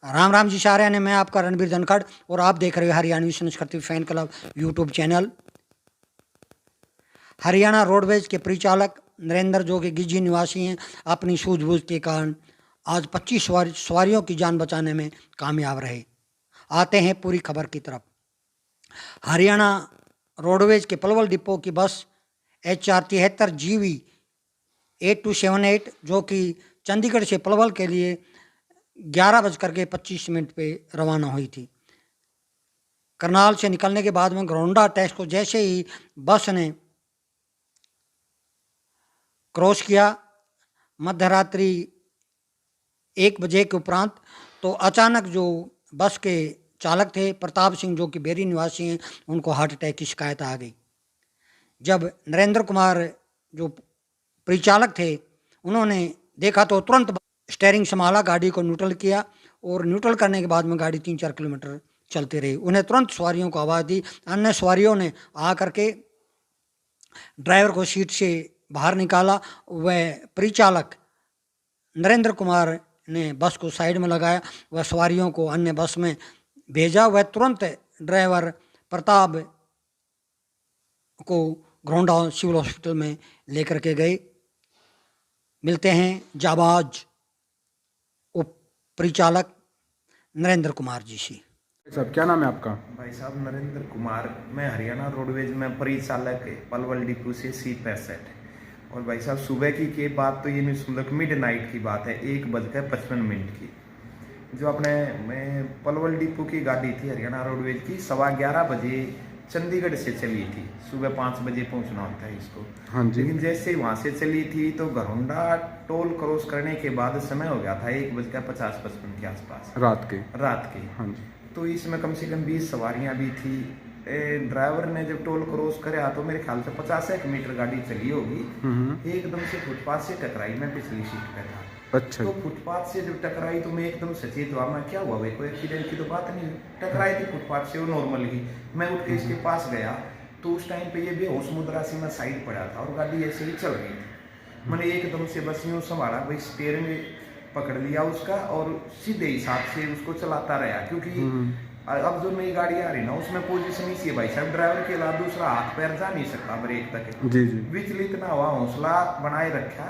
राम राम जी सारे ने, मैं आपका रणबीर धनखड़ और आप देख रहे हो हरियाणवी संस्कृति fan club YouTube channel. Haryana roadways के परिचालक नरेंद्र, जो कि गिज्जी निवासी हैं, अपनी सूझबूझ के कारण आज 25 सवारियों की जान बचाने में कामयाब रहे। आते हैं पूरी खबर की तरफ। हरियाणा रोडवेज के पलवल डिपो की बस HR 73 GV 8278, जो कि चंडीगढ़ से पलवल के लिए 11:25 पे रवाना हुई थी। करनाल से निकलने के बाद में घरौंडा टेस्ट को जैसे ही बस ने क्रॉस किया मध्यरात्रि 1 बजे के उपरांत, तो अचानक जो बस के चालक थे प्रताप सिंह, जो कि बेरी निवासी हैं, उनको हार्ट अटैक की शिकायत आ गई। जब नरेंद्र कुमार जो परिचालक थे उन्होंने देखा तो तुरंत स्टीयरिंग संभाला, गाड़ी को न्यूट्रल किया और न्यूट्रल करने के बाद में गाड़ी 3-4 किलोमीटर चलती रही। उन्हें तुरंत सवारियों को आवाज़ दी। अन्य सवारियों ने आ करके ड्राइवर को सीट से बाहर निकाला। वह परिचालक नरेंद्र कुमार ने बस को साइड में लगाया, वह सवारियों को अन्य बस में भेजा। वह तुरंत ड्राइवर प्रताप को घरौंडा सिविल हॉस्पिटल में लेकर के गए। मिलते हैं जाबाज उप परिचालक नरेंद्र कुमार जी से। साहब क्या नाम है आपका? भाई साहब नरेंद्र कुमार, मैं हरियाणा रोडवेज में परिचालक पलवल डिपो से C65। और भाई साहब सुबह की बात तो ये नहीं सुन, मिड नाइट की बात है, 1:55 की, जो अपने मैं पलवल डिपो की गाड़ी थी हरियाणा रोडवेज की, 11:15 बजे चंडीगढ़ से चली थी। सुबह 5 बजे पहुंचना होता है इसको। हाँ जी। लेकिन जैसे वहां से चली थी तो घरौंडा टोल क्रॉस करने के बाद समय हो गया था 1:50-55 के आसपास रात के। हाँ जी। तो इसमें कम से कम 20 सवारियां भी थी। ड्राइवर ने जब टोल क्रॉस करे तो मेरे ख्याल से 50 मीटर गाड़ी चली होगी, एकदम से फुटपाथ से टकराई। मैं पिछली सीट पे था। अच्छा। तो फुटपाथ से जब टकराई तो मैं एकदम सचेत हुआ, मैं क्या हुआ भाई, कोई एक्सीडेंट की तो बात नहीं, टकराई थी फुटपाथ से वो नॉर्मल ही। मैं उठ के इसके पास गया तो उस टाइम पे ये बेहोश मुद्रा से मैं साइड पड़ा था और गाड़ी ऐसे ही चल रही थी। मैंने एकदम से बस यूँ संभाला, भाई स्टीयरिंग पकड़ लिया उसका और सीधे हिसाब से उसको चलाता रहा, क्योंकि अब जो नई गाड़ी आ रही ना उसमें पोजीशन इसी है भाई साहब, ड्राइवर के अलावा दूसरा हाथ पैर जा नहीं सकता ब्रेक तक। जी जी। विचलित ना हुआ, हौसला बनाए रखा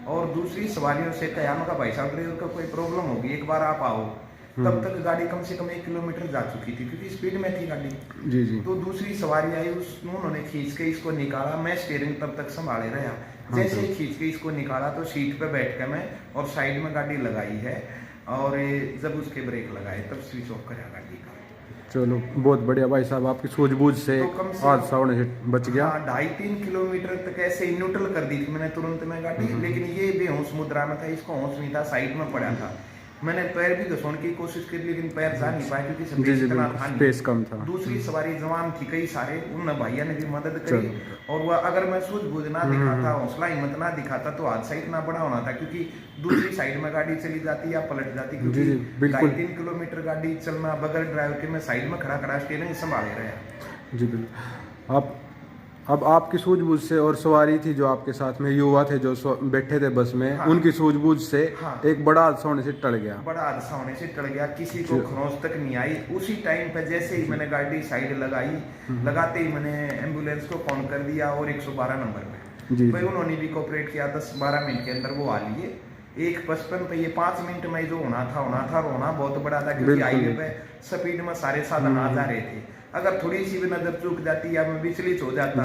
और दूसरी सवारियों से कहा मैं भाई साहब ड्राइवर को कोई प्रॉब्लम होगी, एक बार आप आओ। तब तक गाड़ी कम से कम 1 किलोमीटर जा चुकी थी, क्योंकि स्पीड में थी गाड़ी। जी जी। तो दूसरी सवारी आई, उन्होंने खींच के इसको निकाला। मैं स्टीयरिंग तब तक संभाले रहा। जैसे ही खींच के इसको निकाला तो सीट पे बैठ के मैं और साइड में गाड़ी लगाई है, और जब उसके ब्रेक लगाए तब स्विच ऑफ करा गाड़ी का। चलो बहुत बढ़िया भाई साहब, आपकी सूझबूझ से हादसा होने से बच गया। 2.5-3 किलोमीटर तक ऐसे ही न्यूट्रल कर दी थी मैंने तुरंत में गाड़ी। लेकिन ये बेहोश मुद्रा में था, इसको होश नहीं था, साइड में पड़ा था। मैंने पैर भी घसोने की कोशिश की लेकिन पैर जा नहीं पाया, क्योंकि स्पेस कम था। दूसरी सवारी जवान थी कई सारे, उन भैया ने भी मदद करी। और वह अगर मैं सूझबूझ ना दिखाता, हौसला हिम्मत ना दिखाता तो हादसा इतना बड़ा होना था, क्योंकि दूसरी साइड में गाड़ी चली जाती या पलट जाती। क्योंकि 2.5-3 किलोमीटर गाड़ी चलना बगैर ड्राइवर के मैं साइड में खड़ा स्टीयरिंग संभाले रहा। जी बिल्कुल। अब आपकी सूझबूझ से और सवारी थी जो आपके साथ में युवा थे जो बैठे थे बस में, उनकी सूझबूझ से एक बड़ा हादसा होने से टल गया। बड़ा हादसा होने से टल गया, किसी को खरोंच तक नहीं आई। उसी टाइम पे जैसे ही मैंने गाड़ी साइड लगाई, लगाते ही मैंने एम्बुलेंस को फोन कर दिया और 112 नंबर पे भाई उन्होंने भी कोऑपरेट किया। 10-12 मिनट के अंदर वो आ लिए। 1:55 पे ये 5 मिनट में जो होना था रोना बहुत बड़ा था, क्योंकि हाईवे पे स्पीड में सारे साधन आ जा रहे थे। अगर थोड़ी सी भी नजर चूक जाती या मैं विचलित हो जाता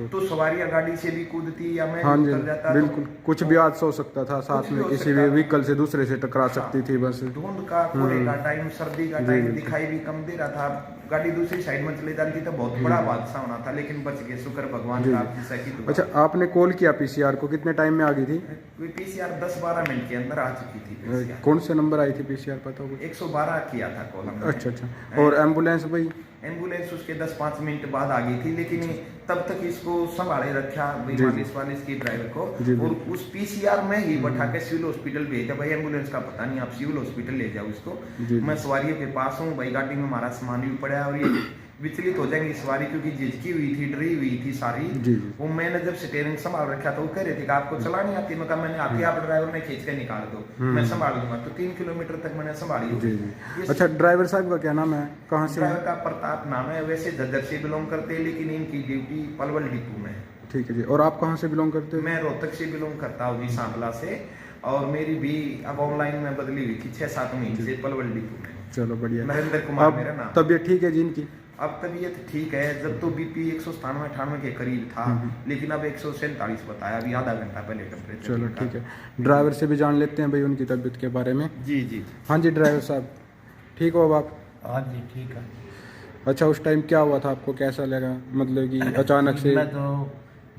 तो सवारियां गाड़ी से भी कूदती या मैं उतर जाता। बिल्कुल, कुछ भी हादसा हो सकता था, साथ में किसी भी व्हीकल से दूसरे से टकरा सकती थी बस। धुंध का, कोहरे का टाइम, सर्दी का टाइम, दिखाई भी कम दे रहा था, गाड़ी दूसरी साइड में चले जाती तो बहुत बड़ा हादसा होना था, लेकिन बच गए, शुक्र भगवान का। आपकी सही। अच्छा, आपने कॉल किया PCR को, कितने टाइम में आ गई थी? PCR 10-12 मिनट के अंदर आ चुकी थी। कौन से नंबर आई थी PCR पता हो? 112 किया था कॉल हमने। अच्छा। और एम्बुलेंस भाई? एम्बुलेंस उसके 10-5 मिनट बाद आ गई थी, लेकिन तब तक इसको संभाले रखा 42 की ड्राइवर को, और उस PCR में ही बैठा के सिविल हॉस्पिटल भेजा। भाई एम्बुलेंस का पता नहीं, आप सिविल हॉस्पिटल ले जाओ इसको। मैं सवारियों के पास हूँ भाई, गाड़ी में हमारा सामान भी पड़ा है और ये विचलित हो जाएंगी सवारी, क्योंकि झिझकी हुई थी, डरी हुई थी सारी। जी जी। वो मैंने जब स्टीयरिंग संभाल रखा तो वो कह रहे थे कि आपको चलानी आती है, मैं कहा मैंने आती है, आप ड्राइवर ने खींच के निकाल दो, मैं संभाल लूंगा। तो 3 किलोमीटर तक मैंने संभाली। जी जी। अच्छा, ड्राइवर साहब का क्या नाम है, कहाँ से? ड्राइवर का प्रताप नाम है, वैसे झज्जर से बिलोंग करते हैं, लेकिन इनकी ड्यूटी पलवल डिपो में है। ठीक है जी। और आप कहाँ से बिलोंग करते हो? मैं रोहतक से बिलोंग करता हूँ जी, सांपला से। और मेरी भी अब ऑनलाइन में बदली हुई थी 6-7 महीने से पलवल डिपो में। चलो बढ़िया। नरेंद्र कुमार मेरा नाम। तबीयत ठीक है जी इनकी? अब तबीयत ठीक है। जब तो बीपी 197-98 के करीब था, लेकिन अब 147 बताया, अभी आधा घंटा पहले टेम्परेचर। चलो ठीक है। ड्राइवर से भी जान लेते हैं भाई उनकी तबीयत के बारे में। जी जी। हाँ जी ड्राइवर साहब, ठीक हो अब आप? हाँ जी ठीक है। अच्छा, उस टाइम क्या हुआ था, आपको कैसा लगा, मतलब कि अचानक से? मैं तो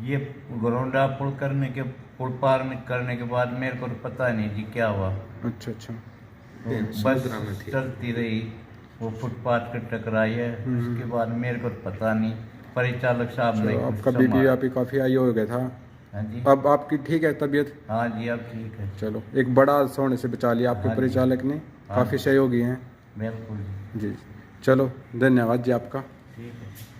ये गोरोंडा पुल पार करने के बाद मेरे को पता नहीं जी क्या हुआ। अच्छा अच्छा। बस चलती रही, वो फुटपाथ पे टकराई है, उसके बाद मेरे को पता नहीं, परिचालक साहब ने आपका बीपी आपकी काफ़ी हाई हो गया था? हाँ जी। अब आपकी ठीक है तबीयत? हाँ जी अब ठीक है। चलो, एक बड़ा हादसा होने से बचा लिया आपके हाँ जी। परिचालक ने, हाँ काफ़ी सहयोगी हैं। बिल्कुल जी, चलो धन्यवाद जी आपका। ठीक है।